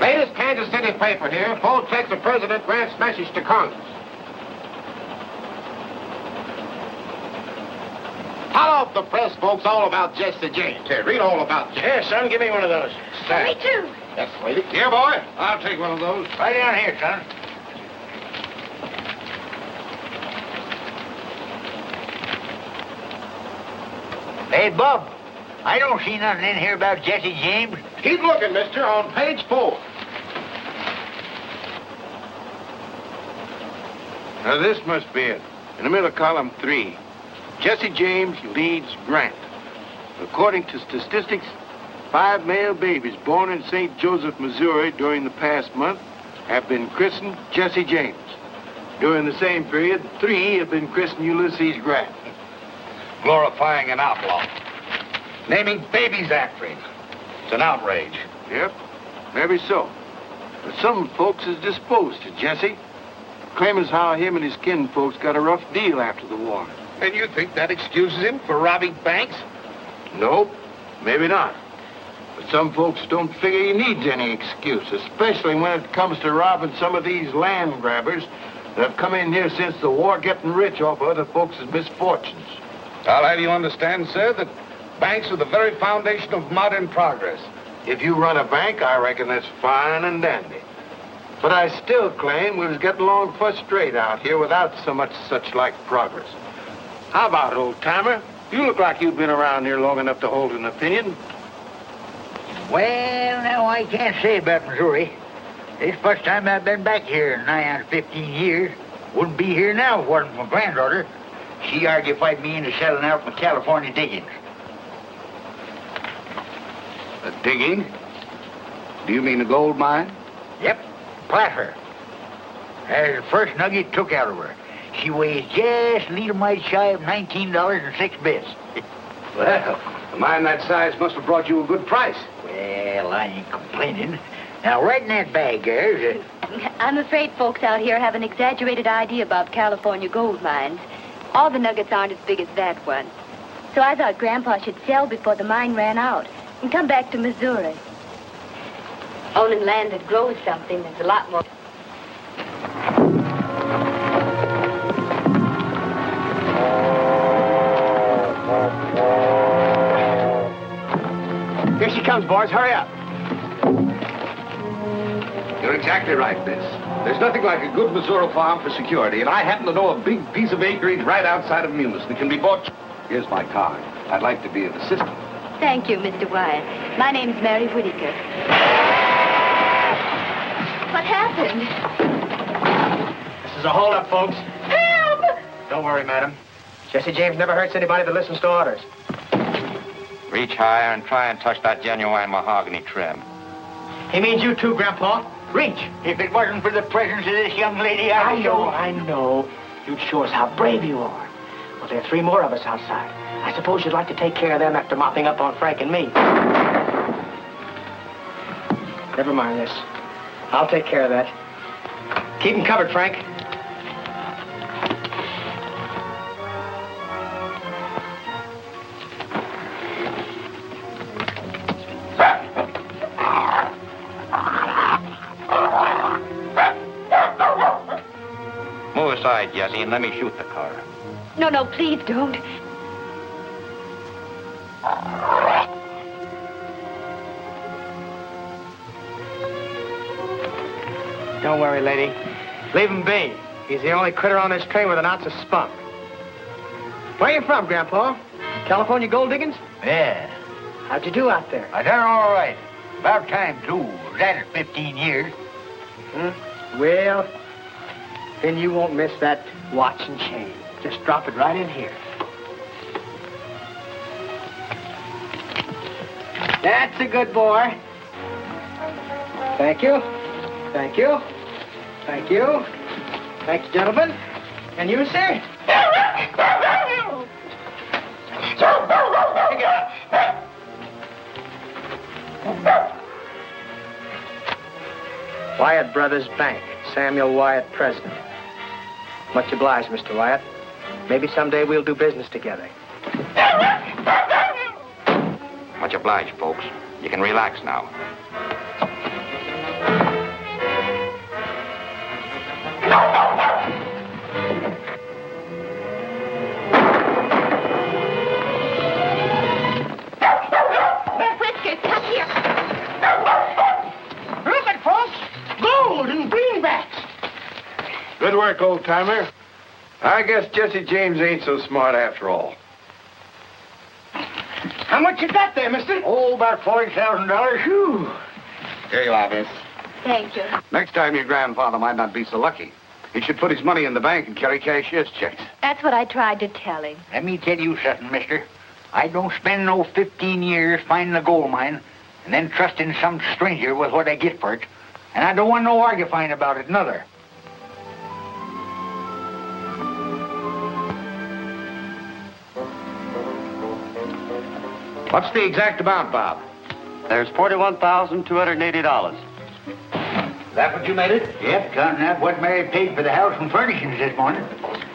Latest Kansas City paper here. Full text of President Grant's message to Congress. Tell off the press, folks, all about Jesse James. Here, read all about Jesse. Here, son, give me one of those. Me too. Yes, lady. Here, boy. I'll take one of those. Right down here, son. Hey, Bub, I don't see nothing in here about Jesse James. Keep looking, mister, on page 4. Now, this must be it. In the middle of column 3. Jesse James leads Grant. According to statistics, 5 male babies born in St. Joseph, Missouri during the past month have been christened Jesse James. During the same period, 3 have been christened Ulysses Grant. Glorifying an outlaw. Naming babies after him. It's an outrage. Yep, maybe so. But some folks is disposed to Jesse. Claiming how him and his kinfolks got a rough deal after the war. And you think that excuses him for robbing banks? Nope, maybe not. But some folks don't figure he needs any excuse, especially when it comes to robbing some of these land grabbers that have come in here since the war, getting rich off of other folks' misfortunes. I'll have you understand, sir, that banks are the very foundation of modern progress. If you run a bank, I reckon that's fine and dandy. But I still claim we was getting along first straight out here without so much such-like progress. How about it, old-timer? You look like you've been around here long enough to hold an opinion. Well, now, I can't say about Missouri. This first time I've been back here in nigh on 15 years. Wouldn't be here now if it wasn't for my granddaughter. She argufied me into selling out my California diggings. The digging? Do you mean the gold mine? Yep, placer. That's the first nugget took out of her. She weighs just a little mite shy of $19.06. Well, a mine that size must have brought you a good price. Well, I ain't complaining. Now, right in that bag, girls. I'm afraid folks out here have an exaggerated idea about California gold mines. All the nuggets aren't as big as that one. So I thought Grandpa should sell before the mine ran out and come back to Missouri. Owning land that grows something is a lot more... Here she comes, boys. Hurry up. You're exactly right, Biss. There's nothing like a good Missouri farm for security, and I happen to know a big piece of acreage right outside of Munis that can be bought. Here's my card. I'd like to be an assistant. Thank you, Mr. Wyatt. My name's Mary Whitaker. What happened? This is a holdup, folks. Help! Don't worry, madam. Jesse James never hurts anybody that listens to orders. Reach higher and try and touch that genuine mahogany trim. He means you too, Grandpa. Reach. If it wasn't for the presence of this young lady, I know. You'd show us how brave you are. Well, there are 3 more of us outside. I suppose you'd like to take care of them after mopping up on Frank and me. Never mind this. I'll take care of that. Keep him covered, Frank. Move aside, Jesse, and let me shoot the car. No, please don't. Don't worry, lady. Leave him be. He's the only critter on this train with an ounce of spunk. Where you from, Grandpa? California gold diggings? Yeah. How'd you do out there? I done all right. About time, too. Was at it 15 years. Well, then you won't miss that watch and chain. Just drop it right in here. That's a good boy. Thank you. Thank you. Thank you. Thank you, gentlemen. And you, sir? Wyatt Brothers Bank. Samuel Wyatt, president. Much obliged, Mr. Wyatt. Maybe someday we'll do business together. Much obliged, folks. You can relax now. Good work, old-timer. I guess Jesse James ain't so smart after all. How much you got there, mister? Oh, about $40,000. Whew. Here you are, miss. Thank you. Next time your grandfather might not be so lucky. He should put his money in the bank and carry cashier's checks. That's what I tried to tell him. Let me tell you something, mister. I don't spend no 15 years finding a gold mine and then trusting some stranger with what I get for it. And I don't want no argufying about it, neither. What's the exact amount, Bob? There's $41,280. Is that what you made it? Yep, counting that what Mary paid for the house and furnishings this morning.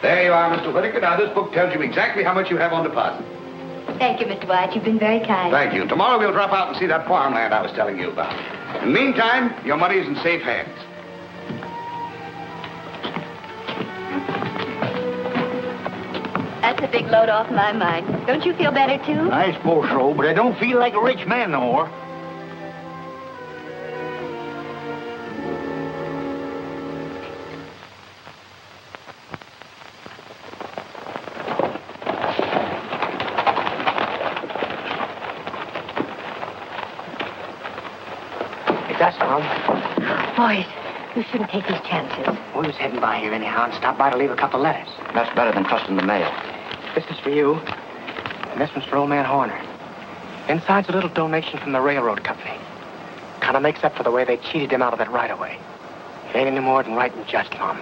There you are, Mr. Whitaker. Now, this book tells you exactly how much you have on deposit. Thank you, Mr. White. You've been very kind. Thank you. Tomorrow we'll drop out and see that farmland I was telling you about. In the meantime, your money's in safe hands. That's a big load off my mind. Don't you feel better, too? I suppose so, but I don't feel like a rich man no more. That's Tom. Boys, you shouldn't take these chances. We was heading by here anyhow and stopped by to leave a couple letters. That's better than trusting the mail. This is for you, and this one's for old man Horner. Inside's a little donation from the railroad company. Kind of makes up for the way they cheated him out of that right-of-way. It ain't any more than right and just, Tom.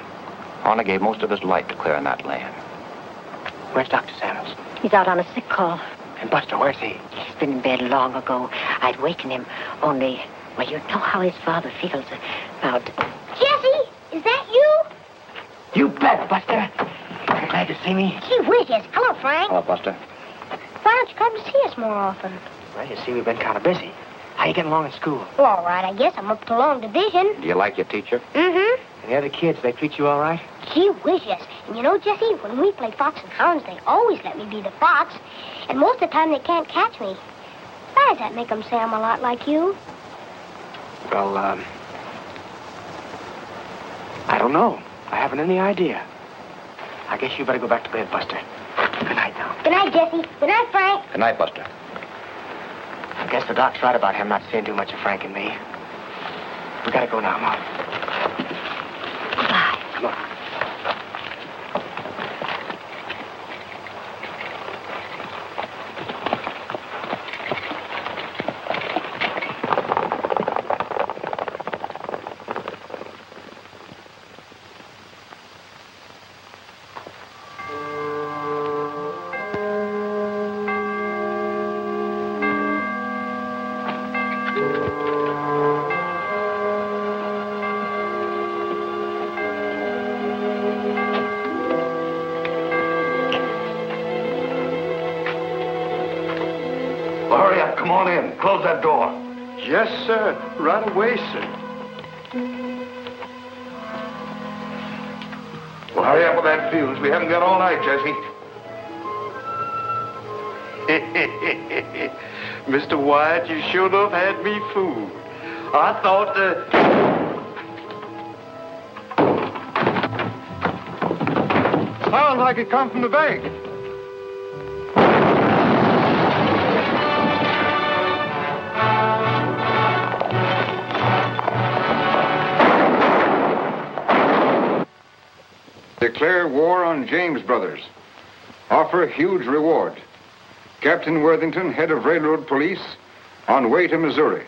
Horner gave most of his life to clearing that land. Where's Dr. Samuels? He's out on a sick call. And Buster, where's he? He's been in bed long ago. I'd waken him, only... Well, you know how his father feels about... Jesse, is that you? You bet, Buster. You're glad to see me? Gee whiz, yes. Hello, Frank. Hello, Buster. Why don't you come to see us more often? Well, you see, we've been kind of busy. How you getting along in school? Well, all right, I guess. I'm up to long division. Do you like your teacher? Mm-hmm. And the other kids, they treat you all right? Gee whiz, yes. And you know, Jesse, when we play fox and hounds, they always let me be the fox. And most of the time, they can't catch me. Why does that make them say I'm a lot like you? Well, I don't know. I haven't any idea. I guess you better go back to bed, Buster. Good night now. Good night, Jesse. Good night, Frank. Good night, Buster. I guess the doc's right about him not seeing too much of Frank and me. We gotta go now, Mom. Goodbye. Come on. Hurry up. Come on in. Close that door. Yes, sir. Right away, sir. Well, hurry up with that fuse. We haven't got all night, Jesse. Mr. White, you sure enough had me fooled. I thought Sounds like it come from the bank. Declare war on James Brothers. Offer huge reward. Captain Worthington, head of railroad police, on way to Missouri.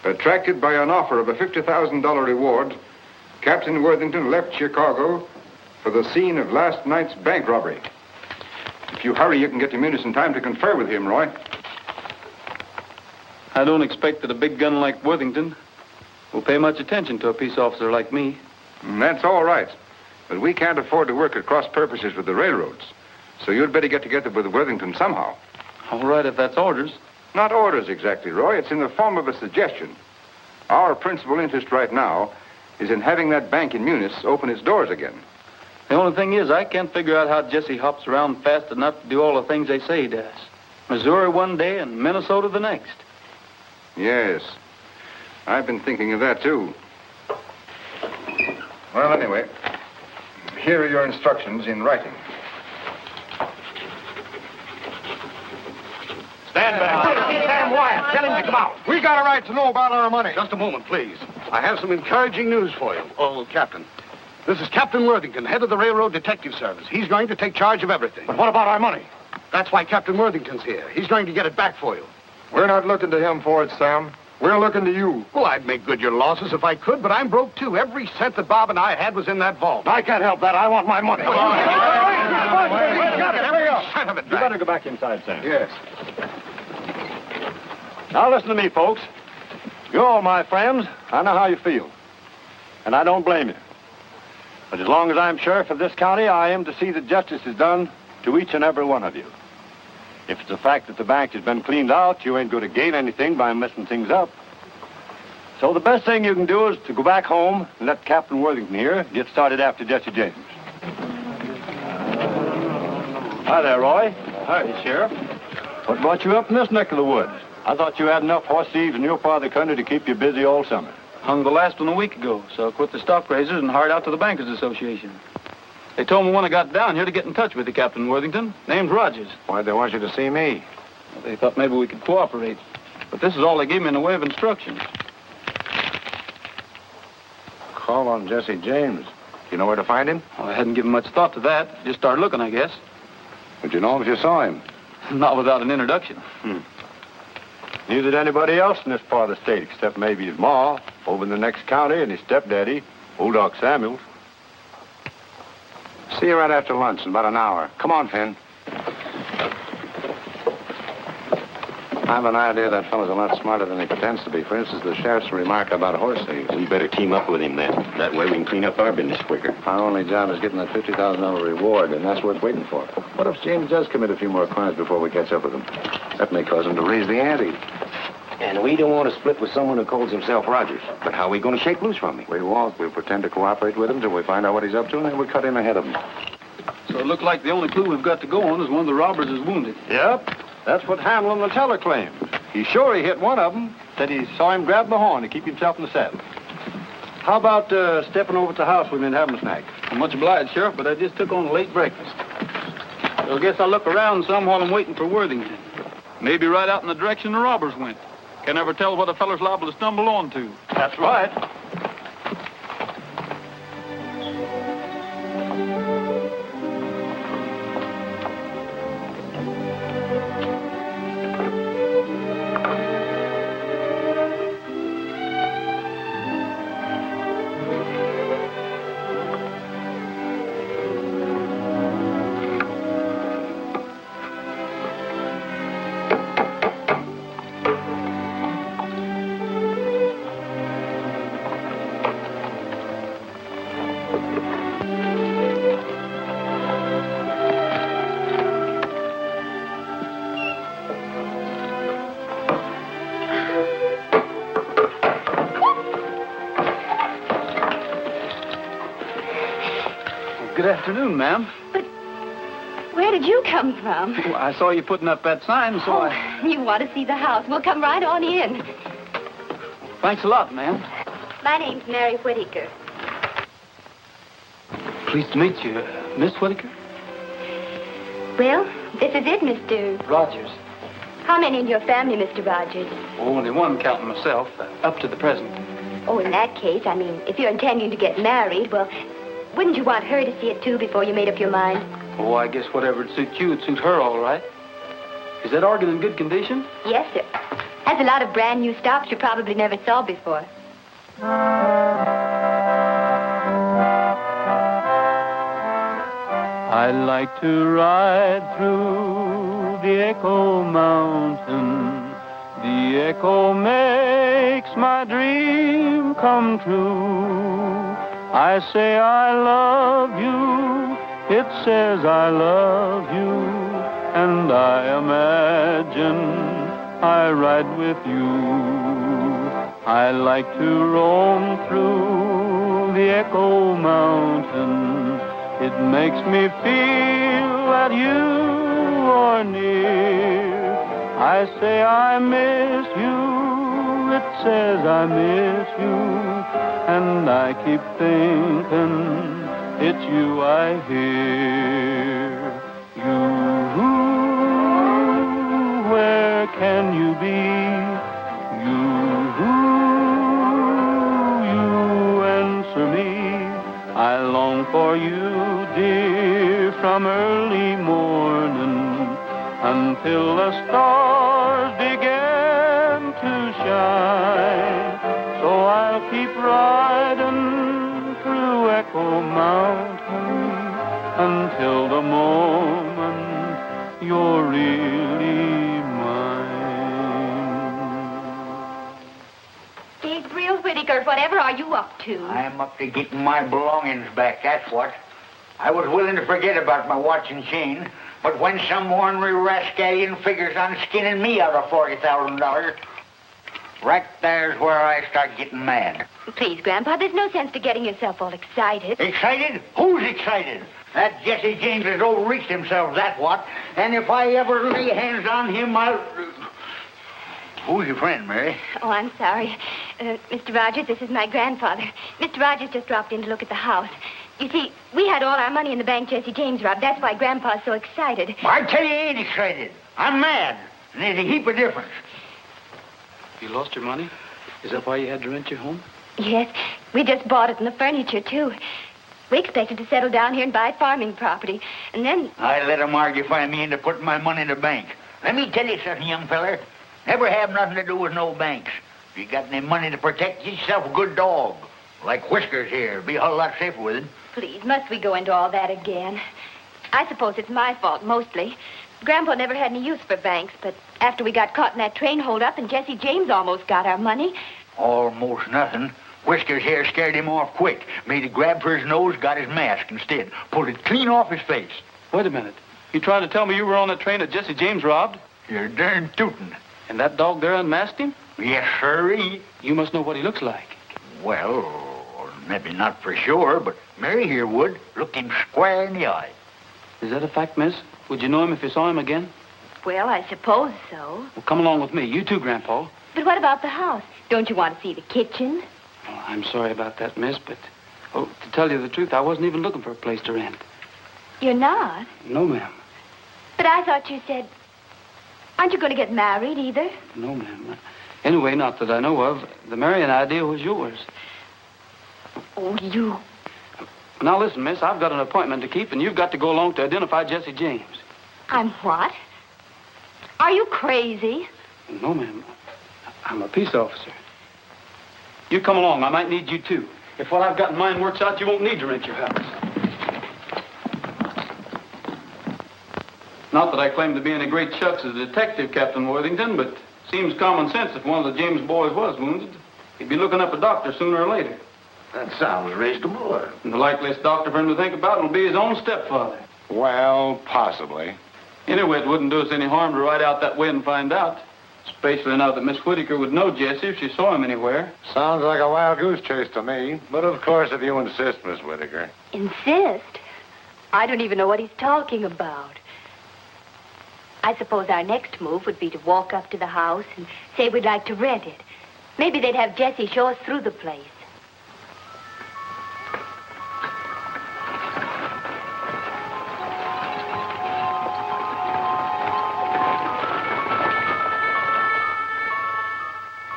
Attracted by an offer of a $50,000 reward, Captain Worthington left Chicago for the scene of last night's bank robbery. If you hurry, you can get to Munis in time to confer with him, Roy. I don't expect that a big gun like Worthington will pay much attention to a peace officer like me. That's all right. But we can't afford to work at cross purposes with the railroads. So you'd better get together with Worthington somehow. All right, if that's orders. Not orders exactly, Roy. It's in the form of a suggestion. Our principal interest right now is in having that bank in Munis open its doors again. The only thing is, I can't figure out how Jesse hops around fast enough to do all the things they say he does. Missouri one day and Minnesota the next. Yes. I've been thinking of that, too. Well, anyway, here are your instructions in writing. Stand back. Sam Wyatt, tell him to come out. We got a right to know about our money. Just a moment, please. I have some encouraging news for you. Oh, Captain. This is Captain Worthington, head of the Railroad Detective Service. He's going to take charge of everything. But what about our money? That's why Captain Worthington's here. He's going to get it back for you. We're not looking to him for it, Sam. We're looking to you. Well, I'd make good your losses if I could, but I'm broke, too. Every cent that Bob and I had was in that vault. I can't help that. I want my money. Come on. Got it. Here we go. Son of a You drag. better go back inside, Sam. Yes. Now listen to me, folks. You're all my friends. I know how you feel. And I don't blame you. But as long as I'm sheriff of this county, I am to see that justice is done to each and every one of you. If it's the fact that the bank has been cleaned out, you ain't going to gain anything by messing things up. So the best thing you can do is to go back home and let Captain Worthington here get started after Jesse James. Hi there, Roy. Hi, Sheriff. What brought you up in this neck of the woods? I thought you had enough horse thieves in your part of the country to keep you busy all summer. Hung the last one a week ago, so I quit the stock raisers and hired out to the Bankers Association. They told me when I got down here to get in touch with you, Captain Worthington. Name's Rogers. Why'd they want you to see me? Well, they thought maybe we could cooperate. But this is all they gave me in the way of instructions. Call on Jesse James. You know where to find him? Well, I hadn't given much thought to that. Just started looking, I guess. Would you know him if you saw him? Not without an introduction. Neither did anybody else in this part of the state, except maybe his ma, over in the next county, and his stepdaddy, Old Doc Samuels. See you right after lunch in about an hour. Come on, Finn. I have an idea that fellow's a lot smarter than he pretends to be. For instance, the sheriff's remark about horse thieves. We better team up with him then. That way we can clean up our business quicker. Our only job is getting that $50,000 reward, and that's worth waiting for. What if James does commit a few more crimes before we catch up with him? That may cause him to raise the ante. And we don't want to split with someone who calls himself Rogers. But how are we going to shake loose from him? We won't. We'll pretend to cooperate with him till we find out what he's up to, and then we'll cut in ahead of him. So it looked like the only clue we've got to go on is one of the robbers is wounded. Yep, that's what Hamlin, the teller, claimed. He's sure he hit one of them. Said he saw him grab the horn to keep himself in the saddle. How about stepping over to the house we've been having a snack? I'm much obliged, Sheriff, but I just took on a late breakfast. So I guess I'll look around some while I'm waiting for Worthington. Maybe right out in the direction the robbers went. Can never tell what a feller's liable to stumble onto. That's right. Good afternoon, ma'am. But where did you come from? Well, I saw you putting up that sign, so You want to see the house. We'll come right on in. Thanks a lot, ma'am. My name's Mary Whittaker. Pleased to meet you, Miss Whittaker. Well, this is it, Mr. Rogers. How many in your family, Mr. Rogers? Only one, counting myself, up to the present. Oh, in that case, I mean, if you're intending to get married, well, wouldn't you want her to see it, too, before you made up your mind? Oh, I guess whatever would suit you would suit her all right. Is that organ in good condition? Yes, sir. Has a lot of brand new stops you probably never saw before. I like to ride through the Echo Mountain. The echo makes my dream come true. I say I love you, it says I love you, and I imagine I ride with you. I like to roam through the Echo Mountain. It makes me feel that you are near. I say I miss you, it says I miss you, and I keep thinking it's you I hear. You, where can you be? You answer me. I long for you, dear, from early morning until the stars begin to shine. So I'll keep riding through Echo Mountain until the moment you're really mine. Gabriel Whittaker, whatever are you up to? I'm up to getting my belongings back, that's what. I was willing to forget about my watch and chain, but when some ornery rascallion figures on skinning me out of $40,000, right there's where I start getting mad. Please, Grandpa, there's no sense to getting yourself all excited. Excited? Who's excited? That Jesse James has overreached himself, that's what. And if I ever lay hands on him, I'll... Who's your friend, Mary? Oh, I'm sorry. Mr. Rogers, this is my grandfather. Mr. Rogers just dropped in to look at the house. You see, we had all our money in the bank Jesse James robbed. That's why Grandpa's so excited. I tell you, he ain't excited. I'm mad. And there's a heap of difference. You lost your money? Is that why you had to rent your home? Yes, we just bought it and the furniture, too. We expected to settle down here and buy farming property. And then... I let him argufy me into putting my money in the bank. Let me tell you something, young feller. Never have nothing to do with no banks. If you got any money to protect, get yourself a good dog. Like Whiskers here. Be a whole lot safer with it. Please, must we go into all that again? I suppose it's my fault, mostly. Grandpa never had any use for banks, but after we got caught in that train holdup and Jesse James almost got our money... Almost nothing. Whiskers here scared him off quick. Made a grab for his nose, got his mask instead. Pulled it clean off his face. Wait a minute. You trying to tell me you were on that train that Jesse James robbed? You're darn tootin'. And that dog there unmasked him? Yes, sirree. You must know what he looks like. Well, maybe not for sure, but Mary here would. Looked him square in the eye. Is that a fact, miss? Would you know him if you saw him again? Well, I suppose so. Well, come along with me. You too, Grandpa. But what about the house? Don't you want to see the kitchen? Oh, I'm sorry about that, miss, but... Oh, to tell you the truth, I wasn't even looking for a place to rent. You're not? No, ma'am. But I thought you said... Aren't you going to get married, either? No, ma'am. Anyway, not that I know of. The marrying idea was yours. Oh, you... Now, listen, miss, I've got an appointment to keep, and you've got to go along to identify Jesse James. I'm what? Are you crazy? No, ma'am. I'm a peace officer. You come along. I might need you, too. If what I've got in mind works out, you won't need to rent your house. Not that I claim to be any great shucks as a detective, Captain Worthington, but seems common sense if one of the James boys was wounded. He'd be looking up a doctor sooner or later. That sounds reasonable. And the likeliest doctor for him to think about will be his own stepfather. Well, possibly. Anyway, it wouldn't do us any harm to ride out that way and find out. Especially now that Miss Whittaker would know Jesse if she saw him anywhere. Sounds like a wild goose chase to me. But of course, if you insist, Miss Whittaker. Insist? I don't even know what he's talking about. I suppose our next move would be to walk up to the house and say we'd like to rent it. Maybe they'd have Jesse show us through the place.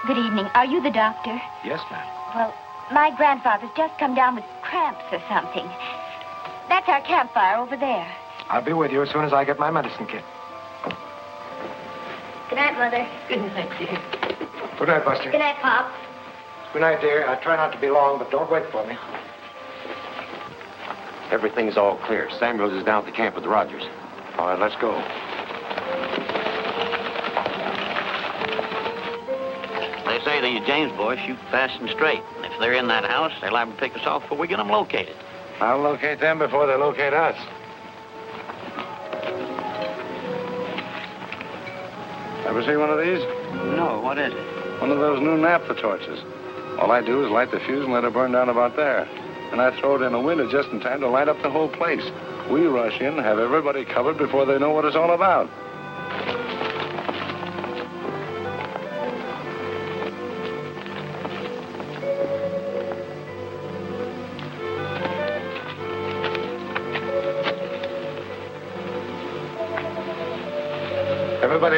Good evening. Are you the doctor? Yes, ma'am. Well, my grandfather's just come down with cramps or something. That's our campfire over there. I'll be with you as soon as I get my medicine kit. Good night, Mother. Good night, dear. Good night, Buster. Good night, Pop. Good night, dear. I'll try not to be long, but don't wait for me. Everything's all clear. Samuels is down at the camp with the Rogers. All right, let's go. They say the James boys shoot fast and straight. And if they're in that house, they're liable to pick us off before we get them located. I'll locate them before they locate us. Ever see one of these? No, what is it? One of those new naphtha torches. All I do is light the fuse and let it burn down about there. And I throw it in a window just in time to light up the whole place. We rush in, have everybody covered before they know what it's all about.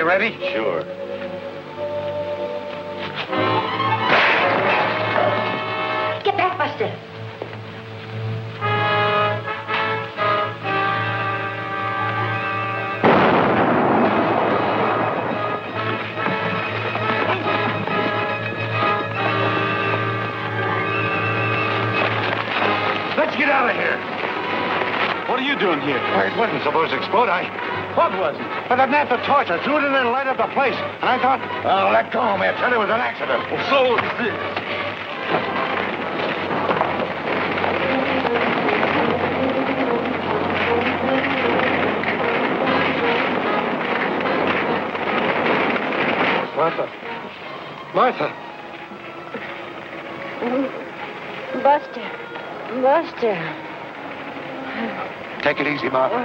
ready? Sure. Get back, Buster. Let's get out of here. What are you doing here? Well, it wasn't supposed to explode. What wasn't? But that naphtha torch, I threw it in there and light up the place. And I thought, oh, let go, man. I said it was an accident. So is this. Martha. Buster. Buster. Take it easy, Martha.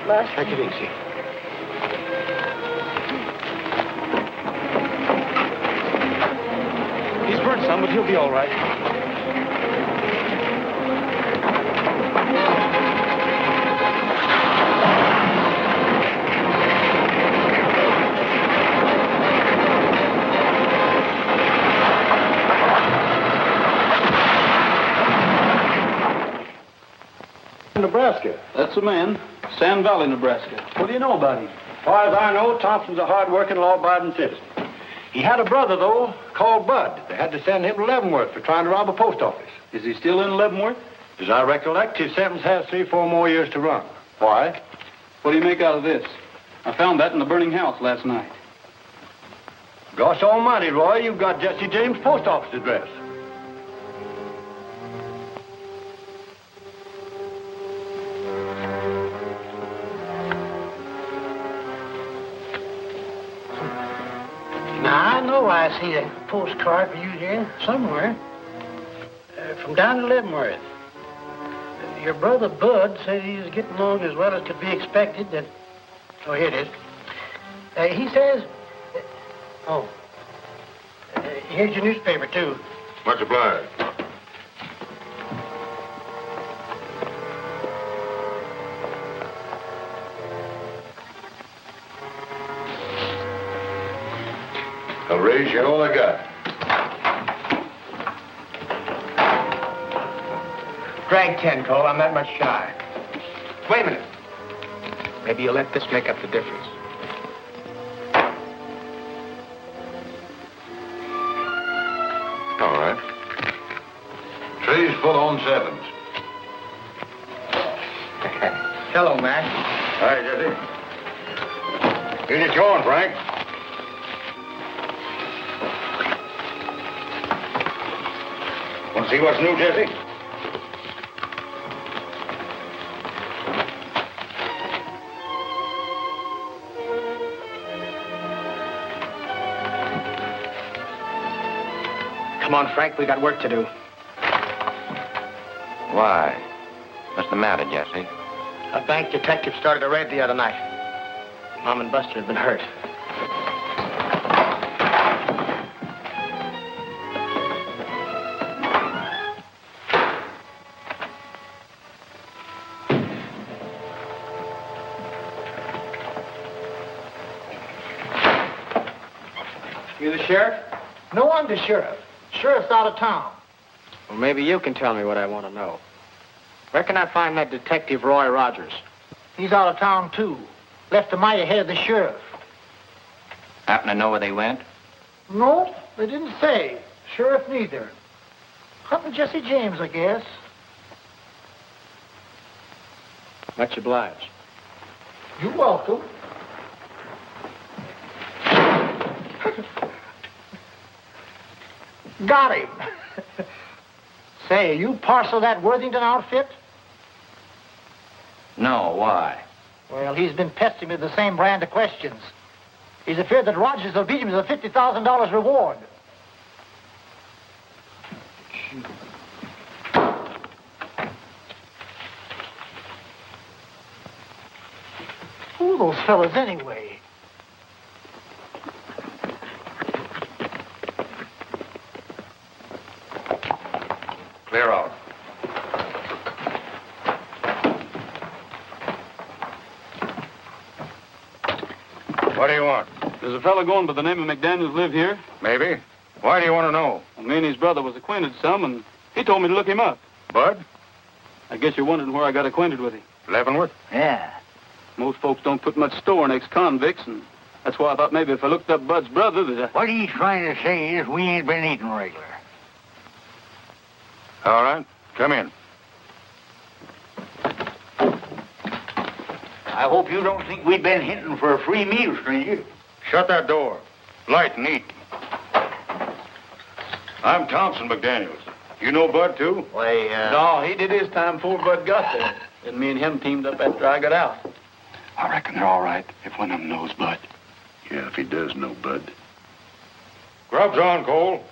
Buster. Take it easy. He's burnt some, but he'll be all right. Nebraska. That's the man. Sand Valley, Nebraska. What do you know about him? As far as I know, Thompson's a hard-working, law-abiding citizen. He had a brother, though, called Bud. They had to send him to Leavenworth for trying to rob a post office. Is he still in Leavenworth? As I recollect, his sentence has 3-4 more years to run. Why? What do you make out of this? I found that in the burning house last night. Gosh almighty, Roy, you've got Jesse James' post office address. Now, I know I see a postcard for you here somewhere. From down in Leavenworth. Your brother Bud said he was getting along as well as could be expected. Oh, here it is. He says... here's your newspaper, too. Much obliged. I'll raise you all I got. Drag 10, Cole. I'm that much shy. Wait a minute. Maybe you'll let this make up the difference. All right. Tray's full on sevens. Hello, Mac. Hi, Jesse. Here's your going, Frank. Want to see what's new, Jesse? Come on, Frank. We got work to do. Why? What's the matter, Jesse? A bank detective started a raid the other night. Mom and Buster have been hurt. You the sheriff? No, I'm the sheriff. Sheriff's out of town. Well, maybe you can tell me what I want to know. Where can I find that detective Roy Rogers? He's out of town, too. Left a mite ahead of the sheriff. Happen to know where they went? No, they didn't say. Sheriff neither. Hunting Jesse James, I guess. Much obliged. You're welcome. Got him. Say, you parcel that Worthington outfit? No, why? Well, he's been pestering me with the same brand of questions. He's afraid that Rogers will beat him with a $50,000 reward. Who are those fellas anyway? Clear out. What do you want? There's a fellow going by the name of McDaniels live here. Maybe. Why do you want to know? Well, me and his brother was acquainted some, and he told me to look him up. Bud? I guess you're wondering where I got acquainted with him. Leavenworth? Yeah. Most folks don't put much store in ex-convicts, and that's why I thought maybe if I looked up Bud's brother that What he's trying to say is we ain't been eating regular. All right. Come in. I hope you don't think we've been hinting for a free meal, stranger. Shut that door. Light and neat. I'm Thompson McDaniels. You know Bud, too? Why, No, he did his time before Bud got there. Then me and him teamed up after I got out. I reckon they're all right if one of them knows Bud. Yeah, if he does know Bud. Grub's on, Cole.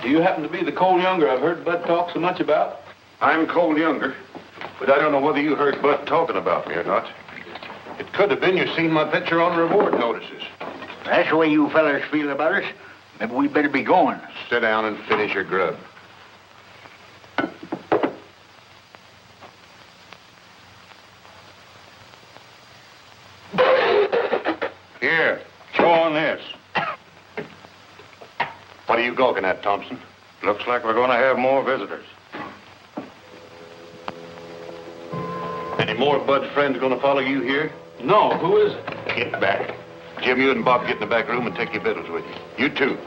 Do you happen to be the Cole Younger I've heard Bud talk so much about? I'm Cole Younger, but I don't know whether you heard Bud talking about me or not. It could have been you seen my picture on reward notices. That's the way you fellas feel about us. Maybe we better be going. Sit down and finish your grub. Here, chew on this. What are you gawking at, Thompson? Looks like we're going to have more visitors. Any more of Bud's friends going to follow you here? No, who is it? Get back. Jim, you and Bob get in the back room and take your victuals with you. You too.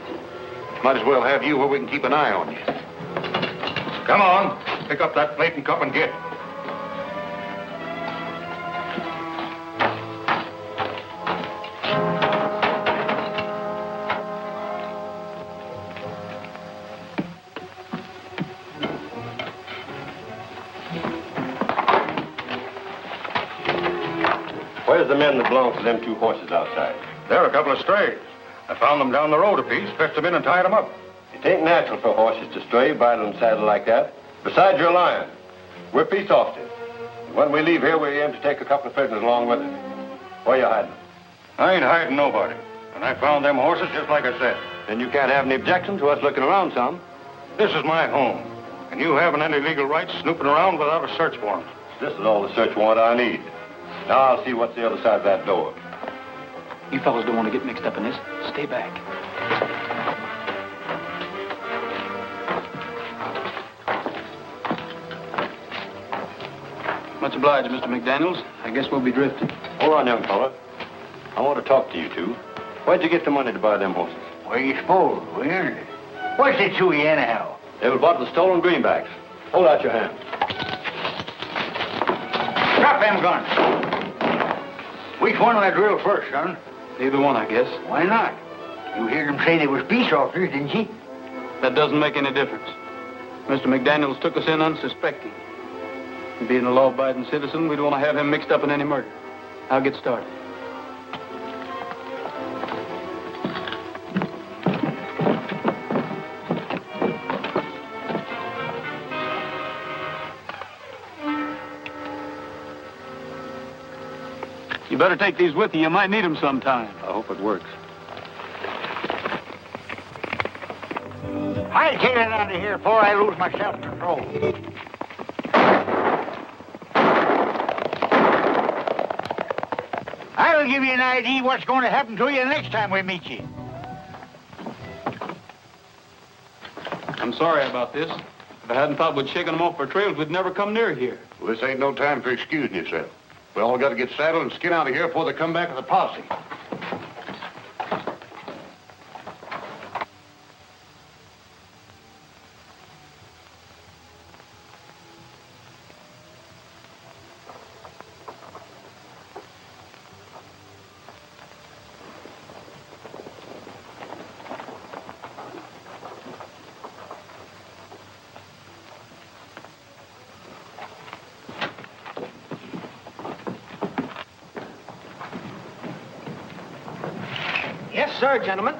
Might as well have you where we can keep an eye on you. Come on. Pick up that plate and cup and get. Where's the men that belong to them two horses outside? They're a couple of strays. I found them down the road a piece, fetched them in and tied them up. It ain't natural for horses to stray, bridle and saddle like that. Besides, you're lying. We're peace officers. And when we leave here, we aim to take a couple of prisoners along with us. Where you hiding them? I ain't hiding nobody. And I found them horses just like I said. Then you can't have any objection to us looking around some. This is my home. And you haven't any legal rights snooping around without a search warrant. This is all the search warrant I need. Now I'll see what's the other side of that door. You fellas don't want to get mixed up in this. Stay back. Much obliged, Mr. McDaniels. I guess we'll be drifting. Hold on, young fella. I want to talk to you two. Where'd you get the money to buy them horses? Where you supposed? We earned it. What's it to you, anyhow? They were bought with stolen greenbacks. Hold out your hand. Drop them guns. Which one will I drill first, son? Either one, I guess. Why not? You heard them say they was peace officers, didn't you? That doesn't make any difference. Mr. McDaniels took us in unsuspecting. And being a law-abiding citizen, we don't want to have him mixed up in any murder. I'll get started. You better take these with you. You might need them sometime. I hope it works. I'll get it out of here before I lose my self-control. I'll give you an idea what's going to happen to you next time we meet you. I'm sorry about this. If I hadn't thought we'd shaken them off our trails, we'd never come near here. Well, this ain't no time for excusing yourself. We all got to get saddled and skin out of here before they come back with a posse. Yes, sir, gentlemen.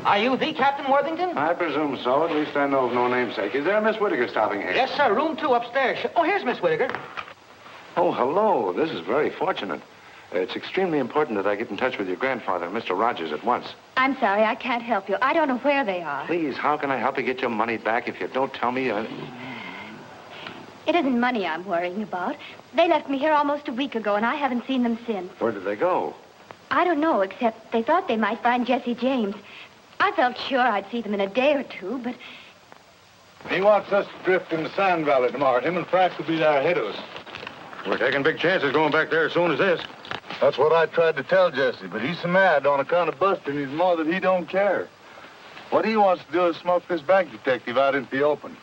Are you the Captain Worthington? I presume so. At least I know of no namesake. Is there a Miss Whittaker stopping here? Yes, sir. Room 2 upstairs. Oh, here's Miss Whittaker. Oh, hello. This is very fortunate. It's extremely important that I get in touch with your grandfather and Mr. Rogers at once. I'm sorry, I can't help you. I don't know where they are. Please, how can I help you get your money back if you don't tell me? It isn't money I'm worrying about. They left me here almost a week ago, and I haven't seen them since. Where did they go? I don't know, except they thought they might find Jesse James. I felt sure I'd see them in a day or two, but... He wants us to drift in the Sand Valley tomorrow. Him and Frank will be there ahead of us. We're taking big chances going back there as soon as this. That's what I tried to tell Jesse, but he's so mad on account of busting his mother that he don't care. What he wants to do is smoke this bank detective out into the open.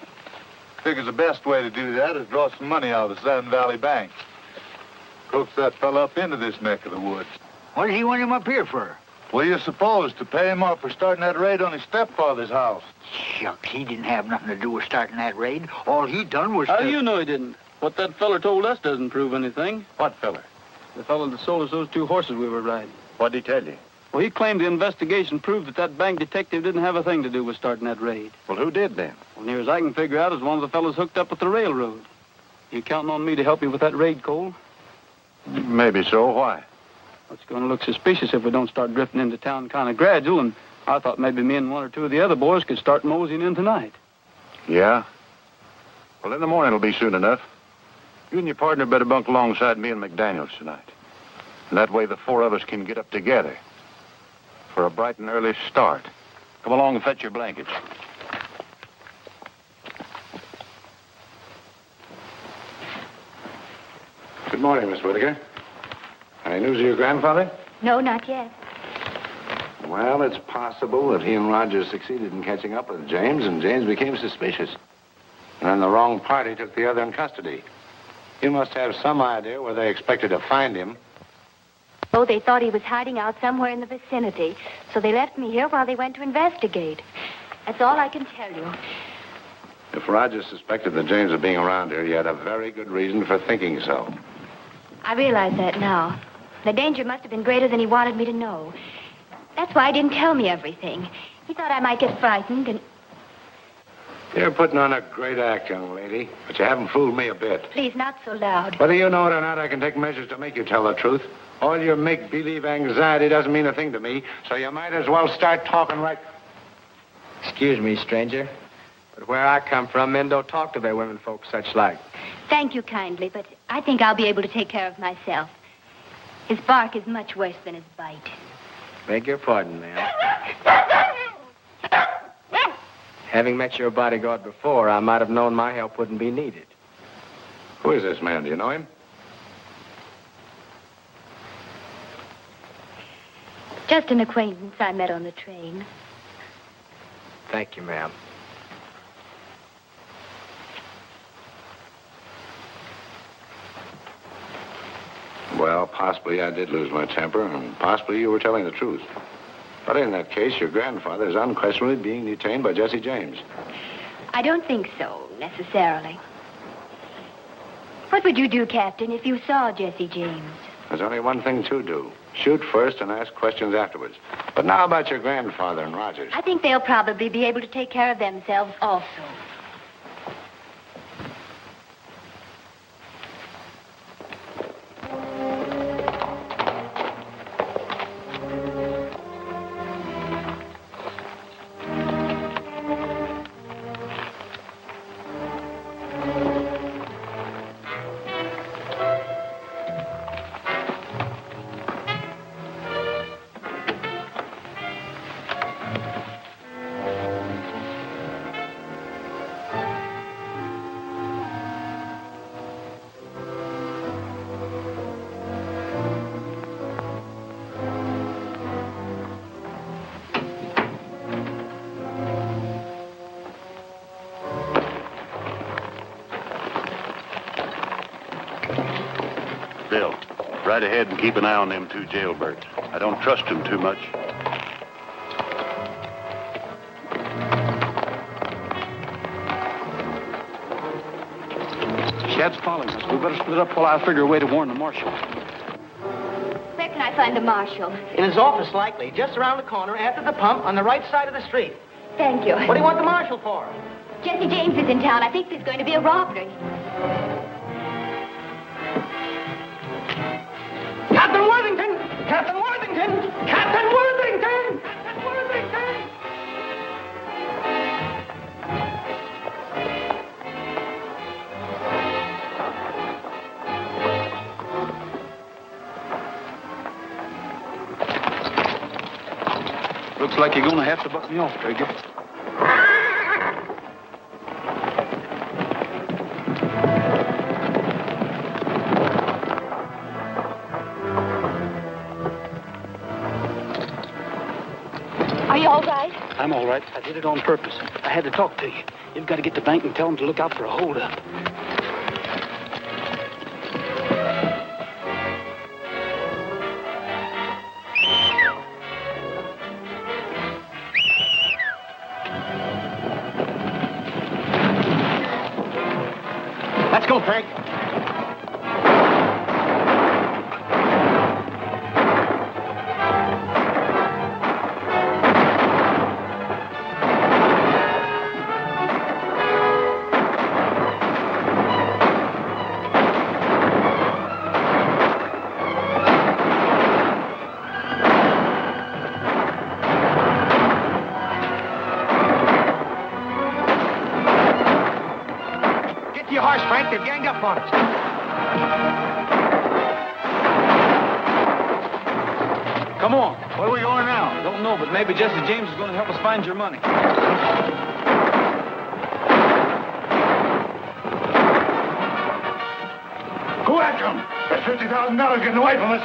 Figures the best way to do that is draw some money out of the Sand Valley Bank. Coax that fella up into this neck of the woods. What does he want him up here for? What do you suppose? To pay him off for starting that raid on his stepfather's house. Shucks, he didn't have nothing to do with starting that raid. All he done was How do you know he didn't? What that feller told us doesn't prove anything. What feller? The fellow that sold us those 2 horses we were riding. What'd he tell you? Well, he claimed the investigation proved that bank detective didn't have a thing to do with starting that raid. Well, who did then? Well, near as I can figure out, is one of the fellows hooked up with the railroad. You counting on me to help you with that raid, Cole? Maybe so. Why? It's going to look suspicious if we don't start drifting into town kind of gradual, and I thought maybe me and 1 or 2 of the other boys could start moseying in tonight. Yeah? Well, in the morning it'll be soon enough. You and your partner better bunk alongside me and McDaniels tonight. And that way the 4 of us can get up together for a bright and early start. Come along and fetch your blankets. Good morning, Miss Whitaker. Any news of your grandfather? No, not yet. Well, it's possible that he and Rogers succeeded in catching up with James, and James became suspicious. And then the wrong party took the other in custody. You must have some idea where they expected to find him. Oh, they thought he was hiding out somewhere in the vicinity, so they left me here while they went to investigate. That's all I can tell you. If Rogers suspected that James was being around here, he had a very good reason for thinking so. I realize that now. The danger must have been greater than he wanted me to know. That's why he didn't tell me everything. He thought I might get frightened and... You're putting on a great act, young lady, but you haven't fooled me a bit. Please, not so loud. Whether you know it or not, I can take measures to make you tell the truth. All your make-believe anxiety doesn't mean a thing to me, so you might as well start talking right... Excuse me, stranger, but where I come from, men don't talk to their women folks such like. Thank you kindly, but I think I'll be able to take care of myself. His bark is much worse than his bite. Beg your pardon, ma'am. Having met your bodyguard before, I might have known my help wouldn't be needed. Who is this man? Do you know him? Just an acquaintance I met on the train. Thank you, ma'am. Well, possibly I did lose my temper, and possibly you were telling the truth. But in that case, your grandfather is unquestionably being detained by Jesse James. I don't think so, necessarily. What would you do, Captain, if you saw Jesse James? There's only one thing to do. Shoot first and ask questions afterwards. But now about your grandfather and Rogers. I think they'll probably be able to take care of themselves also. Bill, right ahead and keep an eye on them 2 jailbirds. I don't trust them too much. Shad's following us. We better split up while I figure a way to warn the marshal. Where can I find the marshal? In his office, likely. Just around the corner, after the pump, on the right side of the street. Thank you. What do you want the marshal for? Jesse James is in town. I think there's going to be a robbery. Got Captain Worthington! Captain Worthington! Captain Worthington! Captain Worthington! Looks like you're going to have to buck me off, Trigger. Are you all right? I'm all right. I did it on purpose. I had to talk to you. You've got to get to the bank and tell them to look out for a holdup. Let's go, Frank. Get to your horse, Frank. They've ganged up on us. Come on. Where are we going now? Don't know, but maybe Jesse James is going to help us find your money. Go after him. That's $50,000 getting away from us.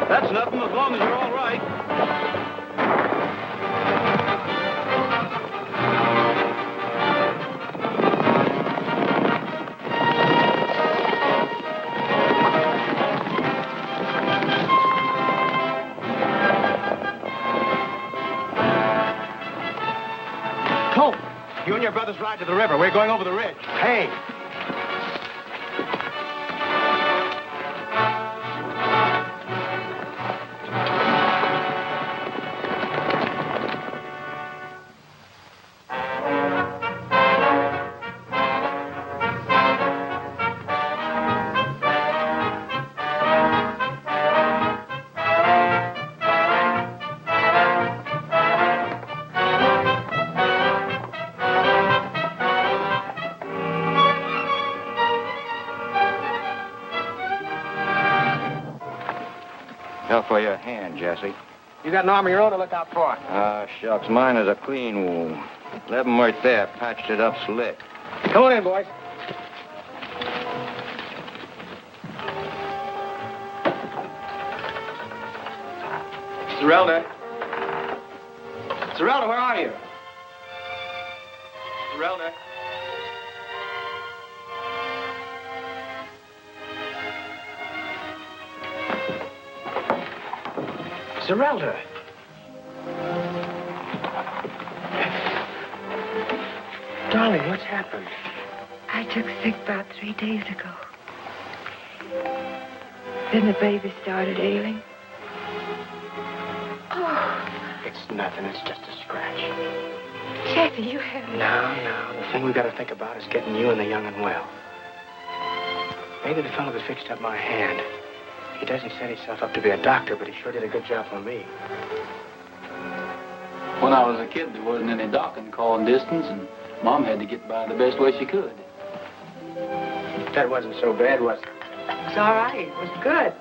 That's nothing as long as you're all right. Colt, you and your brothers ride to the river. We're going over the ridge. Hey. Help for your hand, Jesse. You got an arm of your own to look out for. Ah, shucks, mine is a clean wound. 11 right there, patched it up slick. Come on in, boys. Zerelda. Zerelda, where are you? Zerelda. Zerelda. Darling, what's happened? I took sick about 3 days ago. Then the baby started ailing. Oh. It's nothing. It's just a scratch. Jesse, you haven't... No. The thing we've got to think about is getting you and the young and well. Maybe the fellow that fixed up my hand. He doesn't set himself up to be a doctor, but he sure did a good job on me. When I was a kid, there wasn't any docking calling distance, and Mom had to get by the best way she could. That wasn't so bad, was it? It's all right. It was good.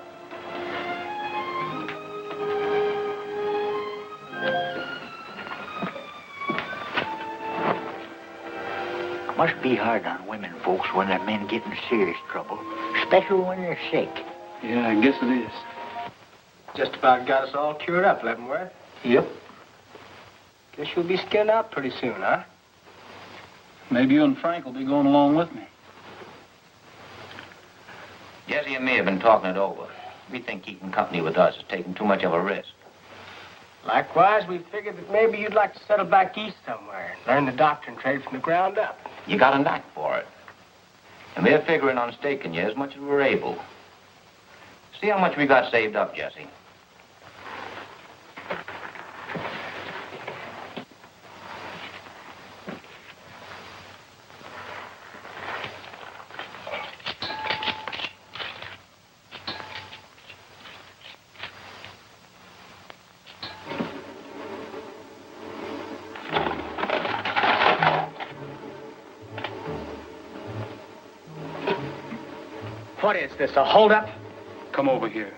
Must be hard on women folks when their men get in serious trouble, especially when they're sick. Yeah, I guess it is. Just about got us all cured up, Leavenworth. Yep. Guess you'll be skinned out pretty soon, huh? Maybe you and Frank will be going along with me. Jesse and me have been talking it over. We think keeping company with us is taking too much of a risk. Likewise, we figured that maybe you'd like to settle back east somewhere and learn the doctrine trade from the ground up. You got a knack for it. And we're figuring on staking you as much as we're able. See how much we got saved up, Jesse. What is this, a holdup? Come over here.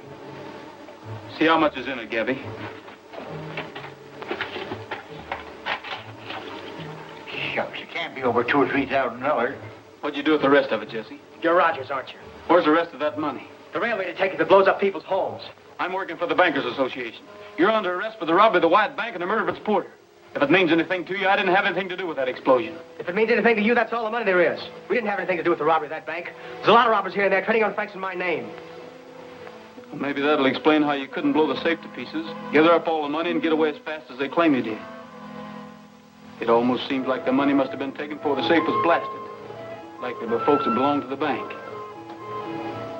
See how much is in it, Gabby. Shucks, it can't be over $2,000 or $3,000. What'd you do with the rest of it, Jesse? You're Rogers, aren't you? Where's the rest of that money? The railway detective that blows up people's homes. I'm working for the Bankers Association. You're under arrest for the robbery of the White Bank and the murder of its porter. If it means anything to you, I didn't have anything to do with that explosion. If it means anything to you, that's all the money there is. We didn't have anything to do with the robbery of that bank. There's a lot of robbers here and there trading on Frank's in my name. Well, maybe that'll explain how you couldn't blow the safe to pieces, gather up all the money, and get away as fast as they claim you did. It almost seems like the money must have been taken before the safe was blasted. Like there were folks that belonged to the bank.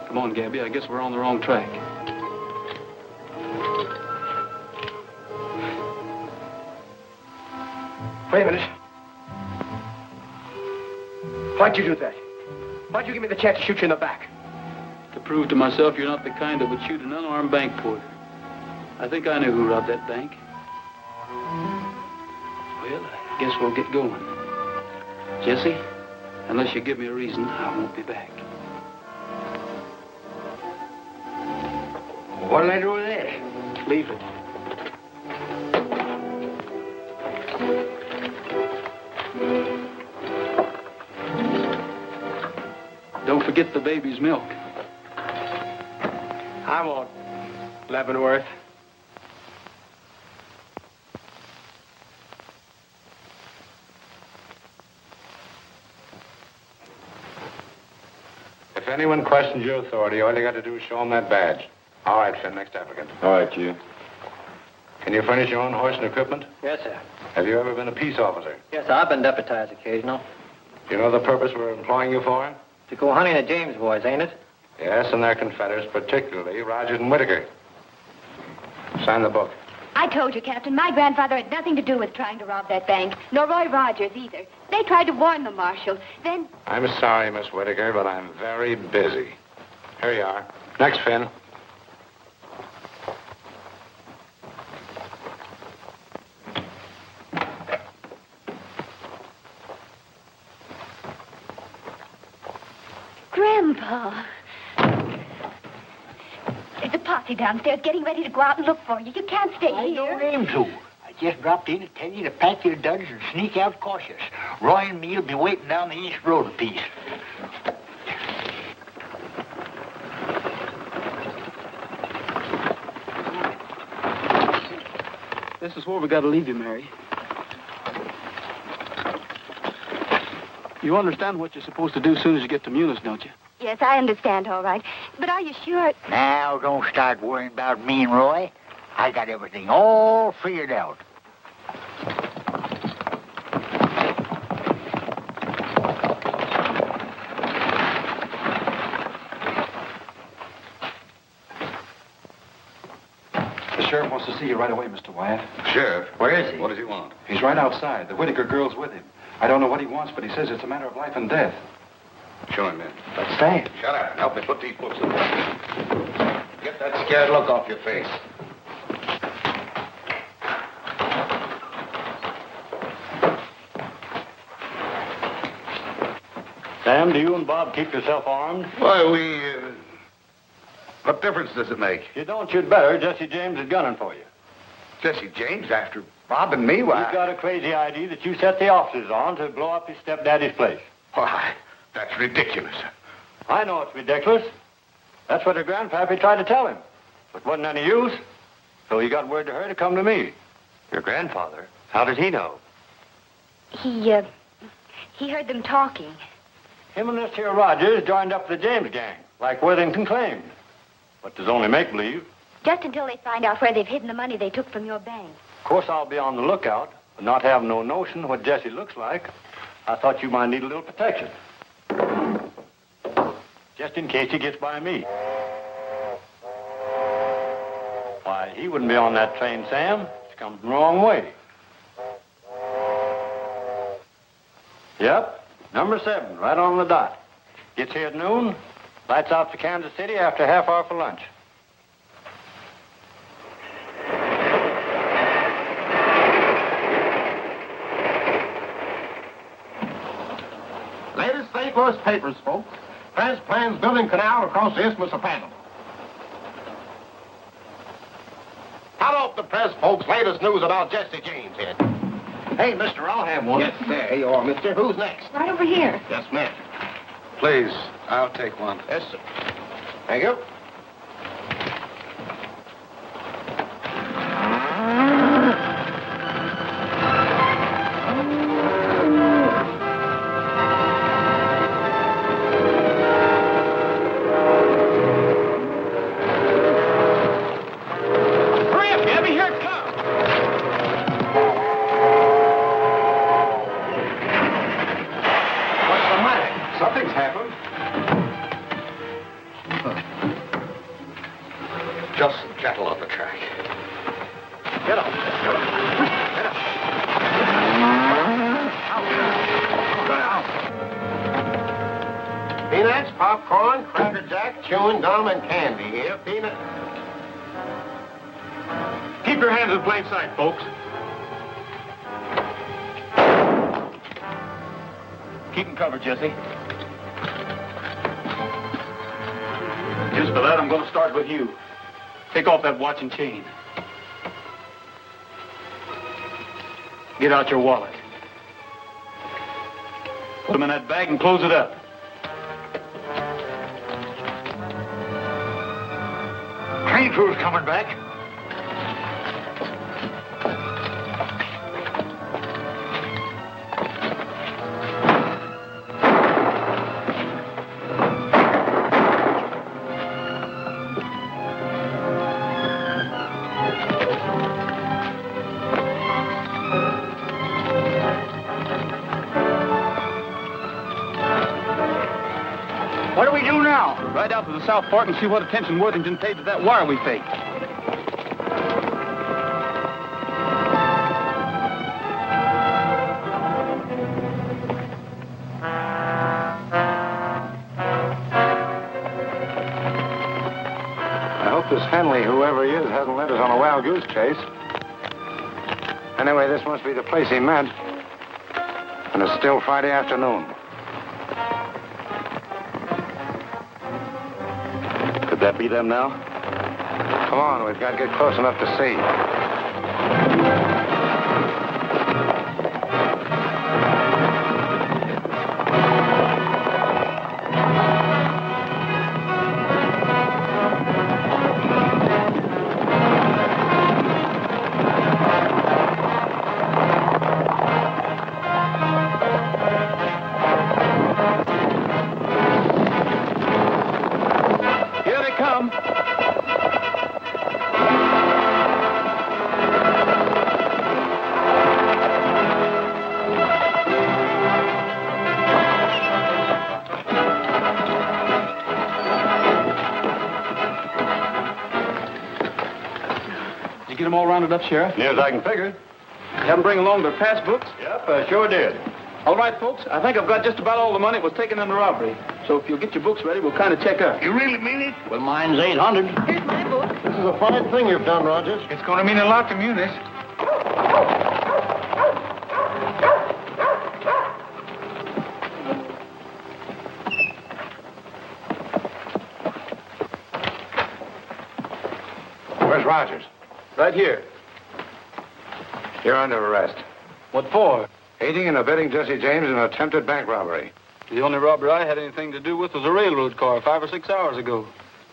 Come on, Gabby, I guess we're on the wrong track. Wait a minute. Why'd you do that? Why'd you give me the chance to shoot you in the back? To prove to myself you're not the kind that would shoot an unarmed bank porter. I think I knew who robbed that bank. Well, I guess we'll get going. Jesse, unless you give me a reason, I won't be back. What'll I do with this? Leave it. Don't forget the baby's milk. I won't, Leavenworth. If anyone questions your authority, all you got to do is show them that badge. All right, Finn, next applicant. All right, you. Can you furnish your own horse and equipment? Yes, sir. Have you ever been a peace officer? Yes, sir. I've been deputized occasional. Do you know the purpose we're employing you for? To go hunting the James boys, ain't it? Yes, and their confederates, particularly Rogers and Whitaker. Sign the book. I told you, Captain, my grandfather had nothing to do with trying to rob that bank, nor Roy Rogers either. They tried to warn the marshal. Then... I'm sorry, Miss Whitaker, but I'm very busy. Here you are. Next, Finn. Grandpa. There's a posse downstairs getting ready to go out and look for you. You can't stay I here. don't aim to. I just dropped in to tell you to pack your duds and sneak out cautious. Roy and me'll be waiting down the east road a piece. This is where we got to leave you, Mary. You understand what you're supposed to do as soon as you get to Munis, don't you? Yes, I understand, all right. But are you sure? Now, don't start worrying about me and Roy. I got everything all figured out. The sheriff wants to see you right away, Mr. Wyatt. Sheriff? Where is he? What does he want? He's right outside. The Whitaker girl's with him. I don't know what he wants, but he says it's a matter of life and death. Show him in. But Sam. Shut up and help me put these books away. Get that scared look off your face. Sam, do you and Bob keep yourself armed? Why, what difference does it make? You don't, you'd better. Jesse James is gunning for you. Jesse James after Bob and me? Why? He's got a crazy idea that you set the officers on to blow up his stepdaddy's place. Why, that's ridiculous. I know it's ridiculous. That's what her grandpappy tried to tell him. But wasn't any use. So he got word to her to come to me. Your grandfather? How did he know? He heard them talking. Him and this here Rogers joined up the James gang, like Worthington claimed. But there's only make-believe. Just until they find out where they've hidden the money they took from your bank. Of course, I'll be on the lookout, but not having no notion what Jesse looks like, I thought you might need a little protection. Just in case he gets by me. Why, he wouldn't be on that train, Sam. It's come the wrong way. Yep, number 7, right on the dot. Gets here at noon, lights out to Kansas City after a half hour for lunch. Latest St. Louis papers, folks. Press plans building canal across the Isthmus of Panama. Hello, the press, folks. Latest news about Jesse James here. Hey, mister, I'll have one. Yes, sir. Here you are, mister. Who's next? Right over here. Yes, ma'am. Please, I'll take one. Yes, sir. Thank you. Something's happened. Just gentle on the track. Get up. Get up. Peanuts, popcorn, Cracker Jack, chewing gum, and candy here. Peanut. Keep your hands in plain sight, folks. Keep them covered, Jesse. Just for that, I'm going to start with you. Take off that watch and chain. Get out your wallet. Put them in that bag and close it up. Train crew's coming back. What do we do now? Ride out to the South Fork and see what attention Worthington paid to that wire we faked. I hope this Henley, whoever he is, hasn't led us on a wild goose chase. Anyway, this must be the place he meant. And it's still Friday afternoon. Could that be them now? Come on, we've got to get close enough to see. Here they come. You get them all rounded up, Sheriff? Near as I can figure. Have them bring along their passbooks? Yep, I sure did. All right, folks. I think I've got just about all the money that was taken in the robbery. So if you'll get your books ready, we'll kind of check out. You really mean it? Well, mine's 800. Here's my book. This is a fine thing you've done, Rogers. It's going to mean a lot to Munis. Where's Rogers? Right here. You're under arrest. What for? Aiding and abetting Jesse James in an attempted bank robbery. The only robbery I had anything to do with was a railroad car 5 or 6 hours ago.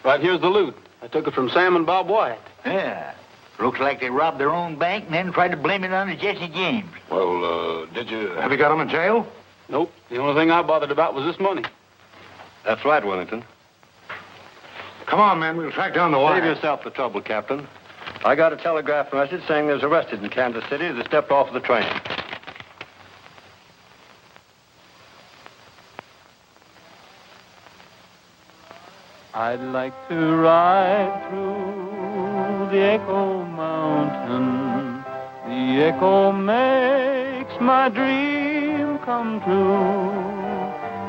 Right here's the loot. I took it from Sam and Bob White. Yeah. Looks like they robbed their own bank and then tried to blame it on Jesse James. Well, have you got him in jail? Nope. The only thing I bothered about was this money. That's right, Wellington. Come on, man. We'll track down the wire. Save yourself the trouble, Captain. I got a telegraph message saying there's arrested in Kansas City as they stepped off the train. I'd like to ride through the Echo Mountain. The echo makes my dream come true.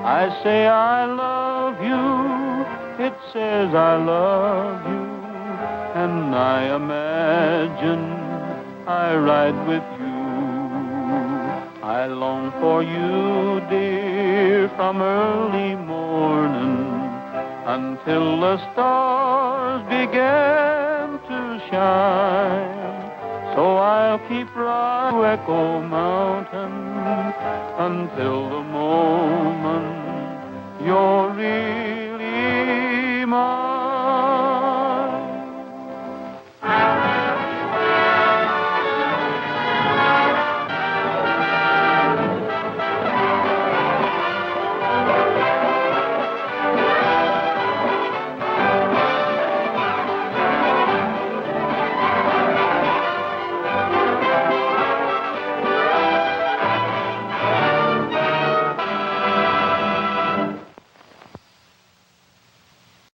I say I love you, it says I love you, and I imagine I ride with you. I long for you, dear, from early morning until the stars begin to shine. So I'll keep riding to Echo Mountain until the moment you're in.